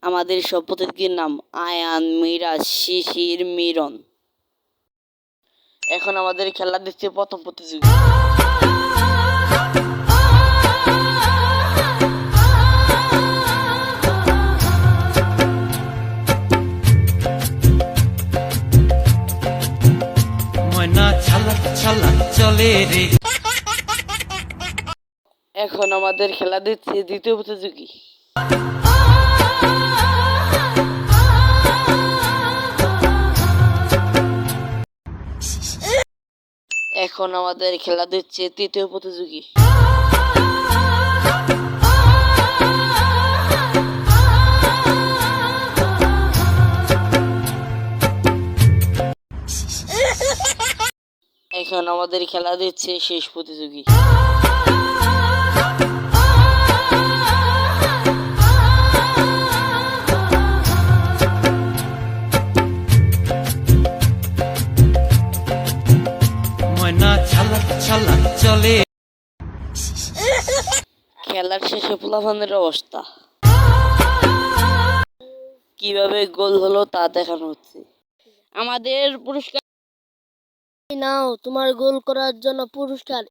আমাদের সব প্রতিযোগীর নাম আয়ান, মিরাজ, শিশির, মিরন। এখন আমাদের খেলা দিচ্ছে প্রথম প্রতিযোগী। ময়না ছালা ছালা চলে রে। এখন আমাদের খেলা দিচ্ছে দ্বিতীয় প্রতিযোগী। এখন আমাদের খেলা দিচ্ছে তৃতীয় প্রতিযোগী। এখন আমাদের খেলা দিচ্ছে শেষ প্রতিযোগী। ময়না ছালা ছালা চলে। খেলার শেষে পোলাপানের অবস্থা কিভাবে গোল হলো তা দেখানো হচ্ছে। আমাদের পুরস্কার নাও, তোমার গোল করার জন্য পুরস্কার।